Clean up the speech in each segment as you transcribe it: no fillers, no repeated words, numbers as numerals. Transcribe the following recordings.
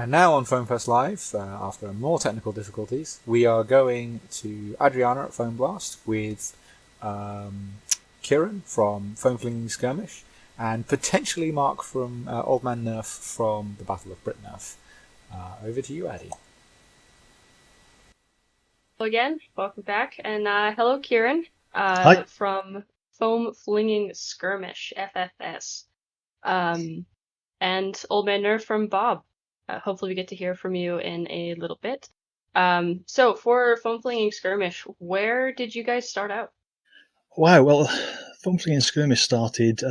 And now on Phone Fest Live, after more technical difficulties, we are going to Adriana at Phone Blast with Kieran from Flinging Skirmish, and potentially Mark from Old Man Nerf from the Battle of Britnerf. Over to you, Addy. Hello again, welcome back, and hello, Kieran, Hi. from Flinging Skirmish, FFS, and Old Man Nerf from BoB. Hopefully we get to hear from you in a little bit. So for Flinging Skirmish, where did you guys start out? Wow. Well, Flinging Skirmish started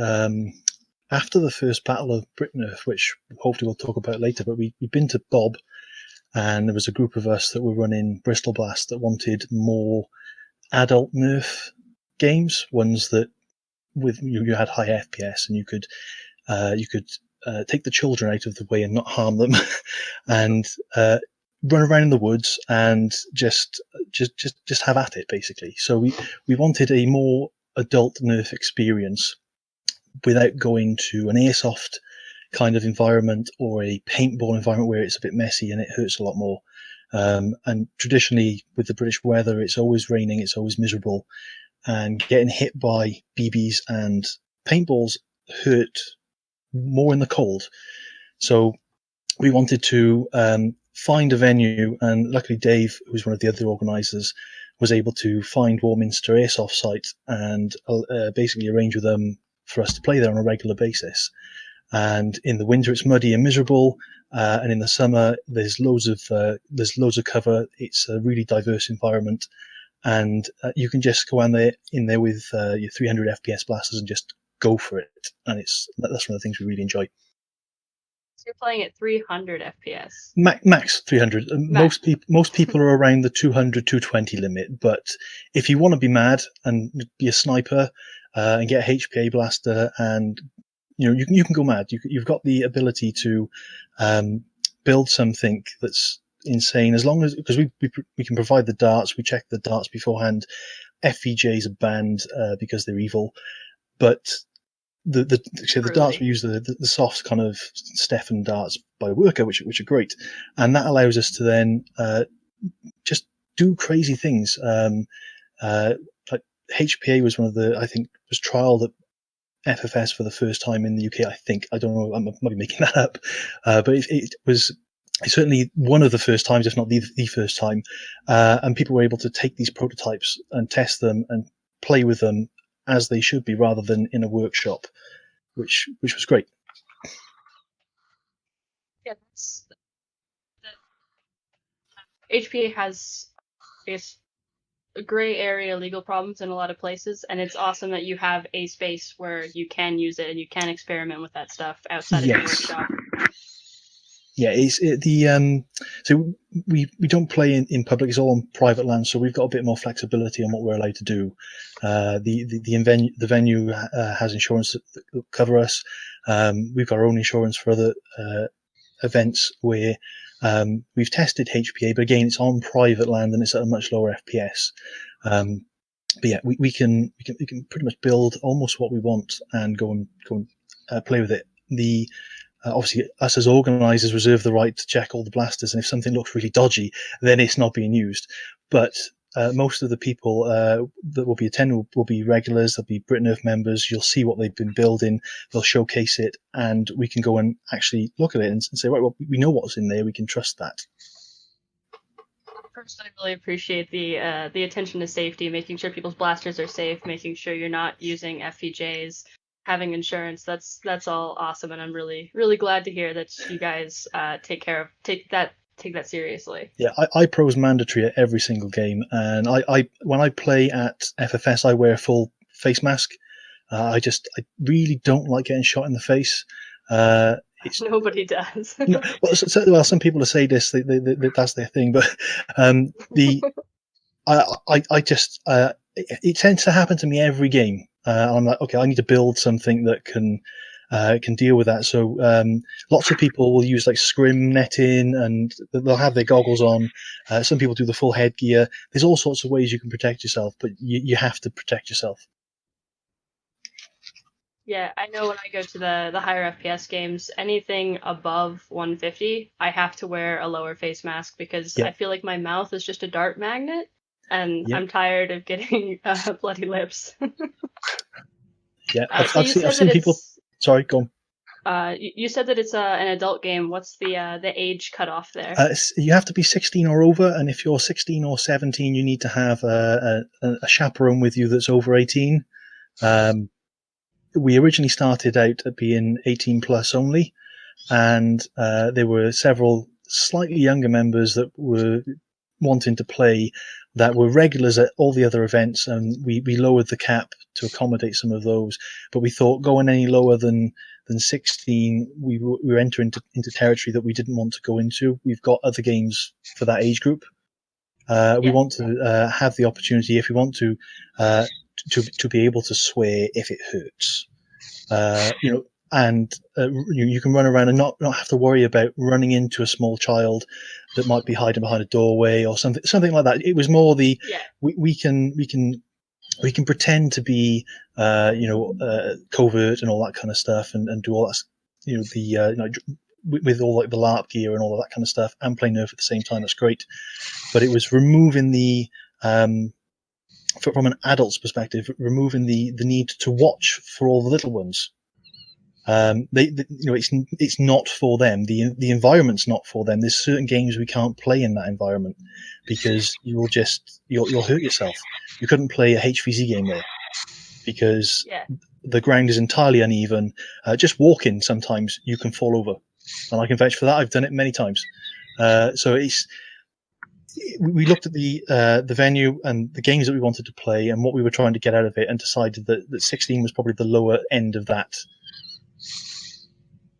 after the first Battle of Britnerf, which hopefully we'll talk about later. But we'd been to BoB, and there was a group of us that were running Bristol Blast that wanted more adult Nerf games, ones that with you had high FPS and you could take the children out of the way and not harm them, and run around in the woods and just have at it, basically. So we wanted a more adult Nerf experience without going to an airsoft kind of environment or a paintball environment where it's a bit messy and it hurts a lot more. And traditionally, with the British weather, it's always raining, it's always miserable, and getting hit by BBs and paintballs hurt more in the cold. So we wanted to find a venue, and luckily Dave, who's one of the other organisers, was able to find Warminster Airsoft site and basically arrange with them for us to play there on a regular basis. And in the winter it's muddy and miserable, and in the summer there's loads of cover. It's a really diverse environment, and you can just go in there with your 300 FPS blasters and just go for it. And that's one of the things we really enjoy. So you're playing at 300 FPS. Max 300. Max. Most people are around the 200, 220 limit. But if you want to be mad and be a sniper and get a HPA blaster, and you can go mad. You've got the ability to build something that's insane, as long as, because we can provide the darts. We check the darts beforehand. FVJs are banned because they're evil, but the darts, we use the soft kind of Stefan darts by Worker, which are great, and that allows us to then just do crazy things. Like HPA was one of the, I think, was trialed at FFS for the first time in the UK. I don't know, I might be making that up, but it was certainly one of the first times, if not the first time, and people were able to take these prototypes and test them and play with them as they should be, rather than in a workshop, which was great. Yeah, HPA has, I guess, gray area legal problems in a lot of places, and it's awesome that you have a space where you can use it and you can experiment with that stuff outside of your workshop. Yeah, so we don't play in public. It's all on private land, so we've got a bit more flexibility on what we're allowed to do. The venue has insurance that will cover us. We've got our own insurance for other events where we've tested HPA, but again, it's on private land and it's at a much lower FPS. But yeah, we can pretty much build almost what we want and go and play with it. Obviously, us as organisers reserve the right to check all the blasters, and if something looks really dodgy, then it's not being used. But most of the people that will be attending will be regulars. They'll be Britnerf members. You'll see what they've been building. They'll showcase it, and we can go and actually look at it and say, right, well, we know what's in there. We can trust that. First, I really appreciate the attention to safety, making sure people's blasters are safe, making sure you're not using FPJs, having insurance. That's all awesome, and I'm really glad to hear that you guys take that seriously. Yeah, iPro is mandatory at every single game, and I when I play at FFS, I wear a full face mask. I really don't like getting shot in the face. Nobody does. Well, some people are sadists. That's their thing, but it tends to happen to me every game. I'm like, okay, I need to build something that can deal with that. So lots of people will use like scrim netting, and they'll have their goggles on. Some people do the full headgear. There's all sorts of ways you can protect yourself, but you have to protect yourself. Yeah, I know when I go to the higher FPS games, anything above 150, I have to wear a lower face mask because I Yep, feel like my mouth is just a dart magnet, and yep, I'm tired of getting bloody lips. yeah. So you I've said that seen people. it's Sorry, go on. you said that it's an adult game. What's the age cutoff there? You have to be 16 or over, and if you're 16 or 17, you need to have a chaperone with you that's over 18. Um, we originally started out at being 18 plus only, and there were several slightly younger members that were wanting to play that were regulars at all the other events, and we lowered the cap to accommodate some of those. But we thought going any lower than 16, we were entering into territory that we didn't want to go into. We've got other games for that age group. We Yeah, want to have the opportunity, if we want uh, to be able to swear if it hurts. And you can run around and not have to worry about running into a small child that might be hiding behind a doorway or something like that. It was more the yeah, we can pretend to be covert and all that kind of stuff and do all that, with all like the LARP gear and all of that kind of stuff, and play Nerf at the same time. That's great, but it was removing um, from an adult's perspective, removing the need to watch for all the little ones. It's not for them. The environment's not for them. There's certain games we can't play in that environment because you'll hurt yourself. You couldn't play a HVZ game there because yeah. the ground is entirely uneven. Just walking, sometimes you can fall over, and I can vouch for that. I've done it many times. So we looked at the venue and the games that we wanted to play and what we were trying to get out of it, and decided that 16 was probably the lower end of that.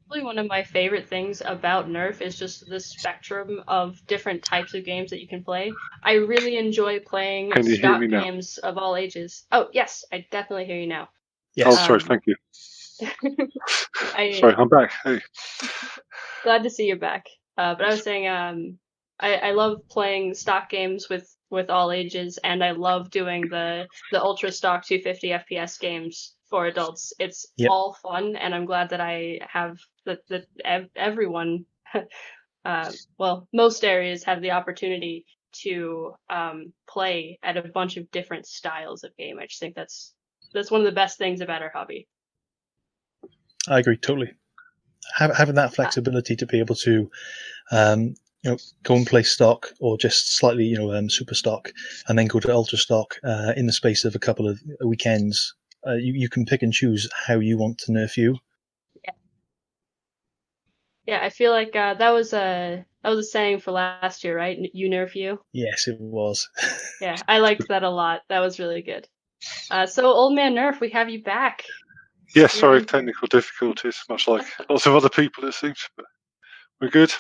Probably one of my favorite things about Nerf is just the spectrum of different types of games that you can play. I really enjoy playing Can you hear me stock now? games of all ages. Oh, yes, I definitely hear you now. Oh, Yes. sorry. Thank you. I Sorry, I'm back. Hey. glad to see you back. But I was saying, I love playing stock games with all ages, and I love doing the ultra stock 250 FPS games for adults. It's Yep. all fun, and I'm glad that I have that everyone, well, most areas have the opportunity to play at a bunch of different styles of game. I just think that's one of the best things about our hobby. I agree totally. Having that flexibility to be able to, um, go and play stock or just slightly, super stock, and then go to ultra stock in the space of a couple of weekends. You can pick and choose how you want to nerf you. Yeah, I feel like that was a saying for last year, right? You nerf you. Yes, it was. Yeah, I liked that a lot. That was really good. So old man Nerf, we have you back. Yes, You're sorry, in here. technical difficulties, much like lots of other people, it seems. But we're good.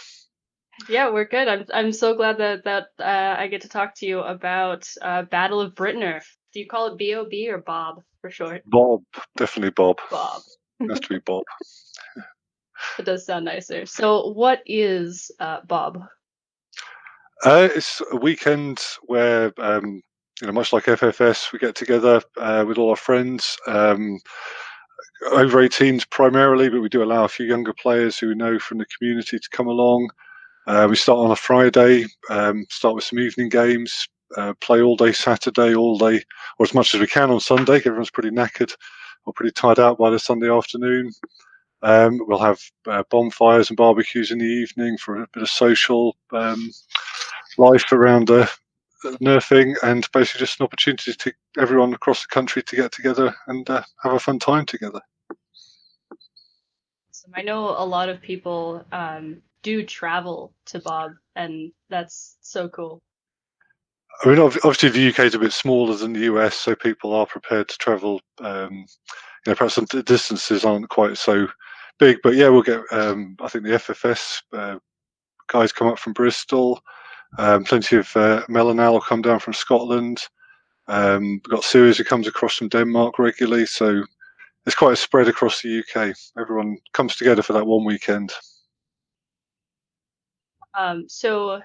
Yeah, we're good. I'm so glad that I get to talk to you about Battle of Britnerf. Do you call it BoB or Bob for short? Bob, definitely Bob. Bob. Has to be Bob. It does sound nicer. So what is Bob? It's a weekend where, much like FFS, we get together with all our friends. Over 18s primarily, but we do allow a few younger players who we know from the community to come along. We start on a Friday, start with some evening games, play all day Saturday, all day, or as much as we can on Sunday. Everyone's pretty knackered or pretty tired out by the Sunday afternoon. We'll have bonfires and barbecues in the evening for a bit of social life around nerfing, and basically just an opportunity to everyone across the country to get together and have a fun time together. I know a lot of people do travel to Bob, and that's so cool. I mean, obviously the UK is a bit smaller than the US, so people are prepared to travel. Perhaps some distances aren't quite so big, but yeah, we'll get. I think the FFS guys come up from Bristol. Plenty of Melanal will come down from Scotland. We've got Series who comes across from Denmark regularly, so it's quite a spread across the UK. Everyone comes together for that one weekend. So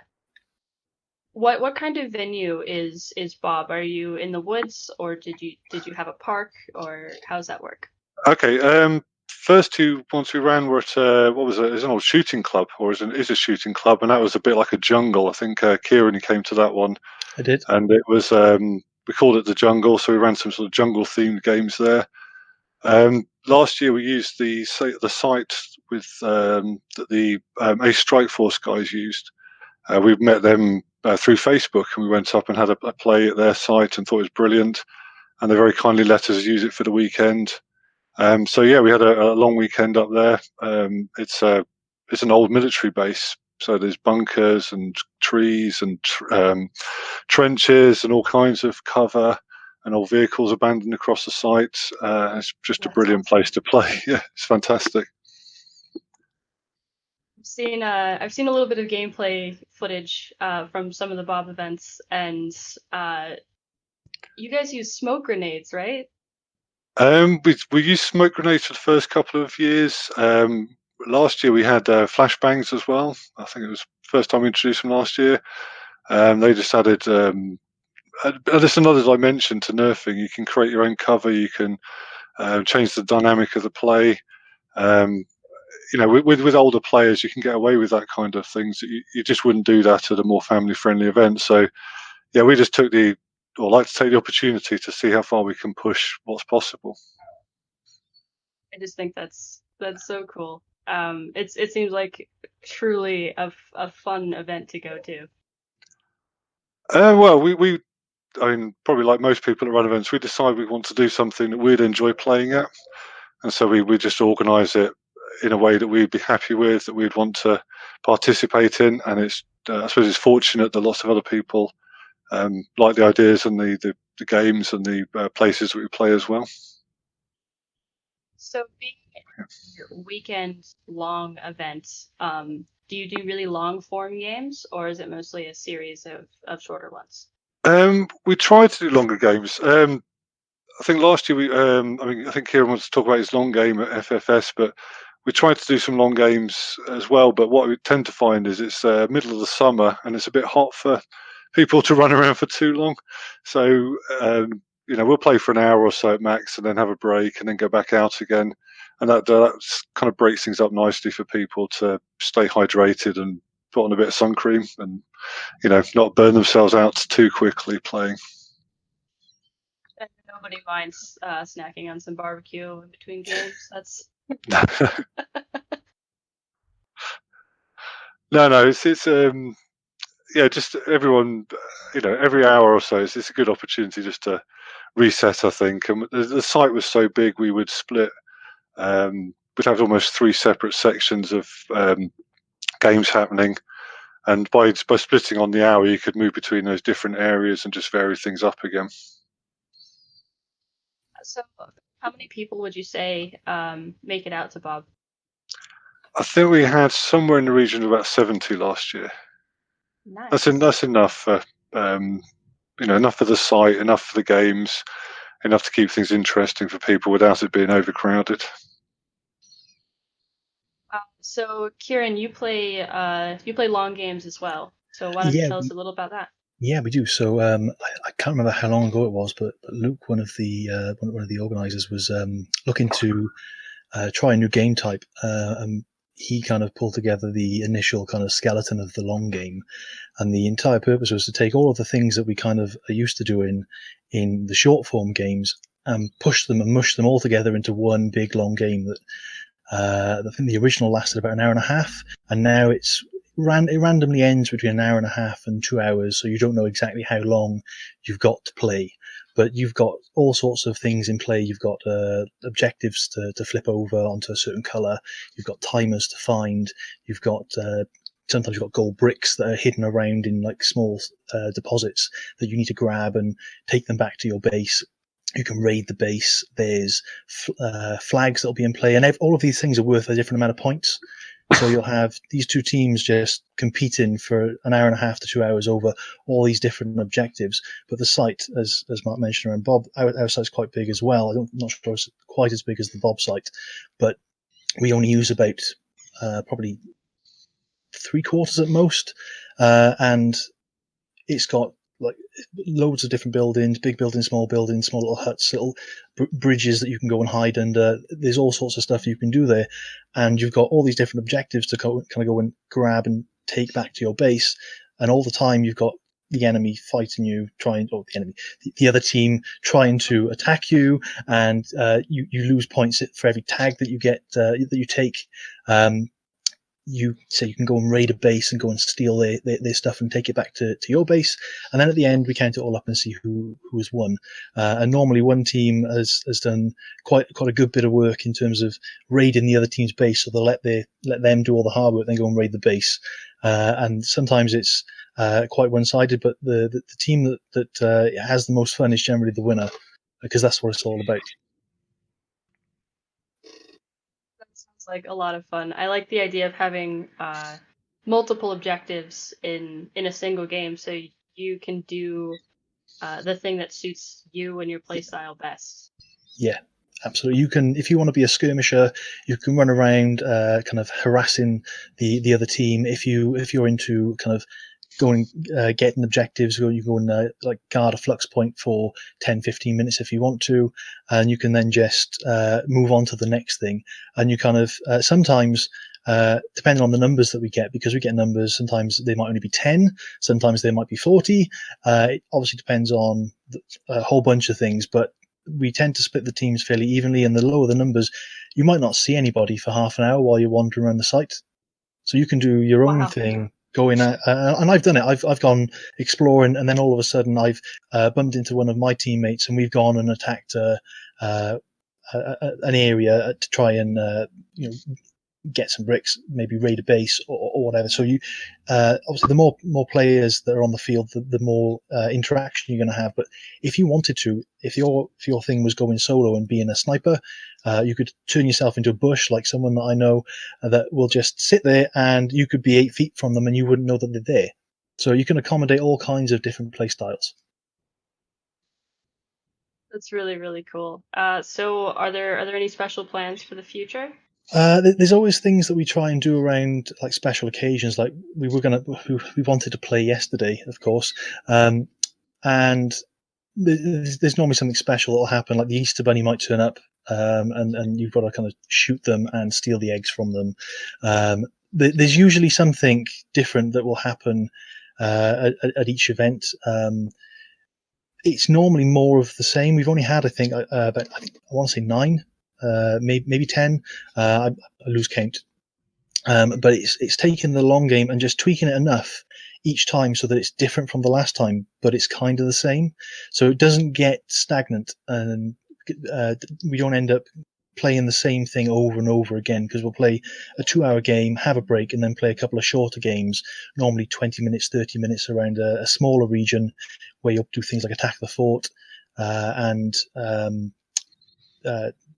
what kind of venue is Bob? Are you in the woods, or did you have a park, or how's that work? Okay. First two ones we ran were at what was it? It's an old shooting club, or is a shooting club, and that was a bit like a jungle. I think Kieran came to that one, I did. and it was we called it the jungle, so we ran some sort of jungle themed games there. Last year we used the site with that the Ace Strike Force guys used. We met them through Facebook, and we went up and had a play at their site and thought it was brilliant. And they very kindly let us use it for the weekend. So yeah, we had a long weekend up there. It's an old military base, so there's bunkers and trees and trenches and all kinds of cover and old vehicles abandoned across the site. It's just a That's brilliant awesome. place to play. Yeah, it's fantastic. I've seen a little bit of gameplay footage from some of the BoB events, and you guys use smoke grenades, right? We used smoke grenades for the first couple of years. Last year we had flashbangs as well. I think it was the first time we introduced them last year. They just added there's another dimension to nerfing. You can create your own cover. You can change the dynamic of the play. With older players, you can get away with that kind of things. You just wouldn't do that at a more family-friendly event. So, yeah, we just like to take the opportunity to see how far we can push what's possible. I just think that's so cool. It seems like truly a fun event to go to. Well, I mean, probably like most people at run events, we decide we want to do something that we'd enjoy playing at, and so we just organise it in a way that we'd be happy with, that we'd want to participate in, and it's I suppose it's fortunate that lots of other people like the ideas and the games and the places that we play as well. So being a weekend-long event, do you do really long-form games, or is it mostly a series of shorter ones? We tried to do longer games. I think last year I think Kieran wants to talk about his long game at FFS, but we tried to do some long games as well. But what we tend to find is it's middle of the summer and it's a bit hot for people to run around for too long. So we'll play for an hour or so at max, and then have a break, and then go back out again, and that kind of breaks things up nicely for people to stay hydrated and put on a bit of sun cream, and not burn themselves out too quickly playing. And nobody minds snacking on some barbecue in between games. That's No, it's just everyone, every hour or so, it's a good opportunity just to reset, I think. And the site was so big, we would split. We'd have almost 3 separate sections of games happening, and by splitting on the hour, you could move between those different areas and just vary things up again. so. How many people would you say make it out to BoB? I think we had somewhere in the region of about 70 last year. Nice. That's enough for enough for the site, enough for the games, enough to keep things interesting for people without it being overcrowded. So Kieran, you play long games as well. So why don't you tell us a little about that? Yeah, we do. So I can't remember how long ago it was, but Luke, one of the organisers, was looking to try a new game type. He kind of pulled together the initial kind of skeleton of the long game, and the entire purpose was to take all of the things that we kind of are used to doing in the short form games and push them and mush them all together into one big long game. That I think the original lasted about an hour and a half, and now it randomly ends between an hour and a half and 2 hours, so you don't know exactly how long you've got to play. But you've got all sorts of things in play. You've got objectives to flip over onto a certain colour. You've got timers to find. You've got sometimes you've got gold bricks that are hidden around in like small deposits that you need to grab and take them back to your base. You can raid the base. There's flags that'll be in play, and all of these things are worth a different amount of points. So you'll have these two teams just competing for an hour and a half to 2 hours over all these different objectives. But the site, as Mark mentioned, and BoB, our site's quite big as well. I'm not sure it's quite as big as the BoB site, but we only use about probably 3/4 at most, and it's got like loads of different buildings, big buildings, small little huts, little bridges that you can go and hide under. There's all sorts of stuff you can do there, and you've got all these different objectives to kind of go and grab and take back to your base. And all the time you've got the enemy fighting you, the other team trying to attack you, and you lose points for every tag that you get that you take. You can go and raid a base and go and steal their stuff and take it back to your base, and then at the end we count it all up and see who has won. And normally one team has done quite a good bit of work in terms of raiding the other team's base, so they'll let them do all the hard work, then go and raid the base. And sometimes it's quite one-sided, but the team that has the most fun is generally the winner, because that's what it's all about. Sounds like a lot of fun. I like the idea of having multiple objectives in a single game, so you can do the thing that suits you and your playstyle best. Yeah, absolutely. You can, if you want to be a skirmisher, you can run around kind of harassing the other team. If you're into kind of going getting objectives, or you go and like guard a flux point for 10-15 minutes if you want to, and you can then just move on to the next thing. And you kind of sometimes depending on the numbers that we get, because we get numbers, sometimes they might only be 10, sometimes they might be 40. It obviously depends on a whole bunch of things, but we tend to split the teams fairly evenly, and the lower the numbers, you might not see anybody for half an hour while you're wandering around the site. So you can do your own thing, going out, and I've done it. I've gone exploring, and then all of a sudden I've bumped into one of my teammates, and we've gone and attacked an area to try and get some bricks, maybe raid a base or whatever. So you obviously the more players that are on the field, the more interaction you're going to have. But if you wanted to, if your thing was going solo and being a sniper, you could turn yourself into a bush, like someone that I know that will just sit there, and you could be 8 feet from them and you wouldn't know that they're there. So you can accommodate all kinds of different play styles. That's really, really cool. So are there any special plans for the future? There's always things that we try and do around like special occasions. Like we wanted to play yesterday, of course, and there's normally something special that will happen. Like the Easter Bunny might turn up, and you've got to kind of shoot them and steal the eggs from them. There's usually something different that will happen at each event. It's normally more of the same. We've only had, I think, about I want to say 9. Maybe 10. I lose count. But it's taking the long game and just tweaking it enough each time so that it's different from the last time, but it's kind of the same. So it doesn't get stagnant, and we don't end up playing the same thing over and over again, because we'll play a 2-hour game, have a break, and then play a couple of shorter games, normally 20 minutes, 30 minutes around a smaller region where you'll do things like attack the fort and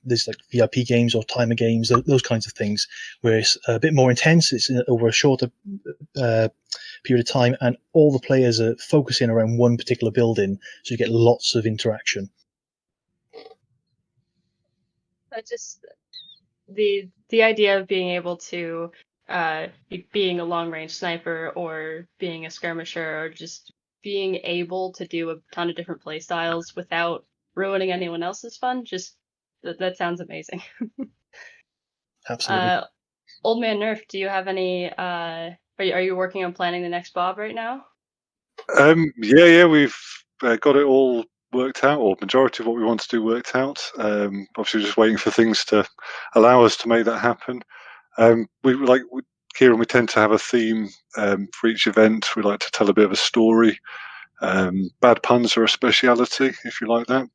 there's like VIP games or timer games, those kinds of things, where it's a bit more intense. It's over a shorter period of time, and all the players are focusing around one particular building, so you get lots of interaction. Just the idea of being able to being a long range sniper or being a skirmisher or just being able to do a ton of different play styles without ruining anyone else's fun, just that sounds amazing. Absolutely. Old Man Nerf, do you have any are you working on planning the next BoB right now? Yeah, we've got it all worked out, or majority of what we want to do worked out. Obviously, just waiting for things to allow us to make that happen. Kieran, we tend to have a theme for each event. We like to tell a bit of a story. Bad puns are a speciality, if you like that.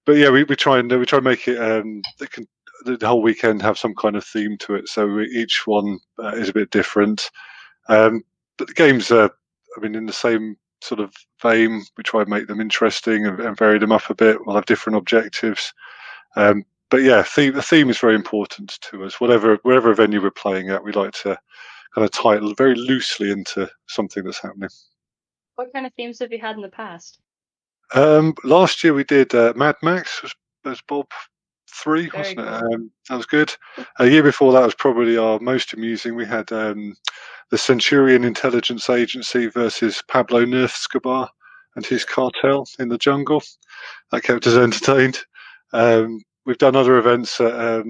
But yeah, we try and make it. The whole weekend have some kind of theme to it, so each one is a bit different. But the games are, in the same sort of vein. We try and make them interesting and vary them up a bit. We'll have different objectives. But yeah, the theme is very important to us. Wherever venue we're playing at, we like to kind of tie it very loosely into something that's happening. What kind of themes have you had in the past? Last year we did Mad Max as BoB 3, Very wasn't it? cool. That was good. A year before that was probably our most amusing. We had the Centurion Intelligence Agency versus Pablo Nerf Escobar and his cartel in the jungle. That kept us entertained. We've done other events at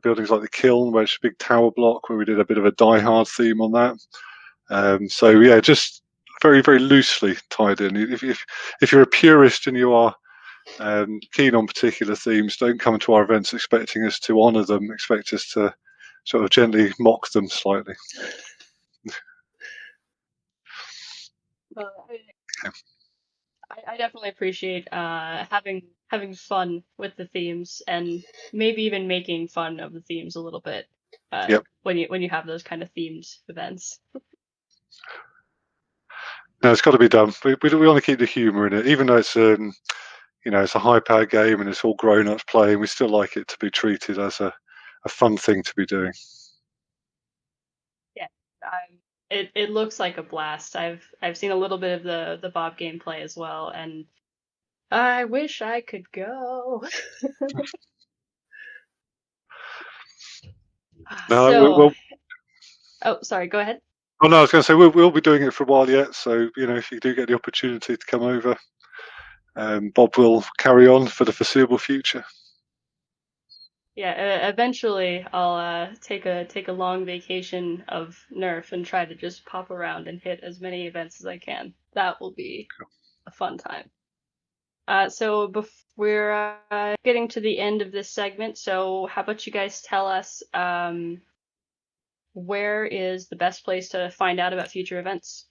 buildings like the Kiln, where it's a big tower block, where we did a bit of a Die Hard theme on that. So yeah, just very, very loosely tied in. If you're a purist and you are keen on particular themes, don't come to our events expecting us to honour them. Expect us to sort of gently mock them slightly. Well, I definitely appreciate having fun with the themes and maybe even making fun of the themes a little bit Yep. when you have those kind of themed events. No, it's got to be done. We want to keep the humour in it, even though it's it's a high-powered game and it's all grown-ups playing. We still like it to be treated as a fun thing to be doing. Yeah, it looks like a blast. I've seen a little bit of the BoB gameplay as well, and I wish I could go. No, So, oh, sorry, go ahead. Oh no, I was going to say we'll be doing it for a while yet. So if you do get the opportunity to come over, BoB will carry on for the foreseeable future. Yeah, eventually I'll take a long vacation of Nerf and try to just pop around and hit as many events as I can. That will be a fun time. So we're getting to the end of this segment, so how about you guys tell us where is the best place to find out about future events?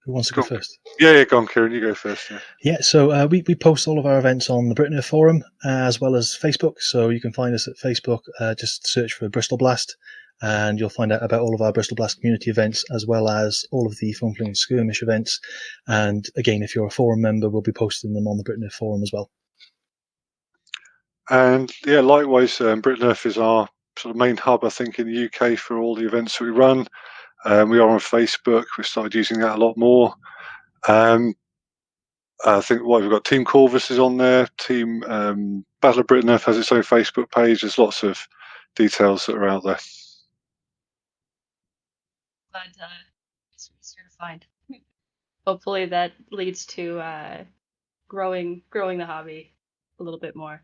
Who wants to go first? Yeah, go on, Kieran, you go first. Yeah, so we post all of our events on the Britnerf forum as well as Facebook. So you can find us at Facebook. Just search for Bristol Blast, and you'll find out about all of our Bristol Blast community events as well as all of the Flinging and Skirmish events. And again, if you're a forum member, we'll be posting them on the Britnerf forum as well. And yeah, likewise, Britnerf is our sort of main hub, I think, in the UK for all the events that we run. We are on Facebook. We've started using that a lot more. I think we've got Team Corvus is on there. Team Battle of Britnerf has its own Facebook page. There's lots of details that are out there. But it's easier to find. Hopefully that leads to growing the hobby a little bit more.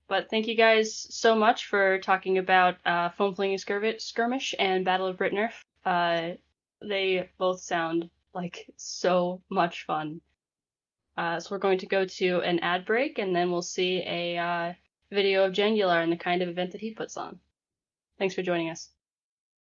But thank you guys so much for talking about Foam Flinging Skirmish and Battle of Britnerf. They both sound like so much fun. So we're going to go to an ad break, and then we'll see a video of Jengular and the kind of event that he puts on. Thanks for joining us.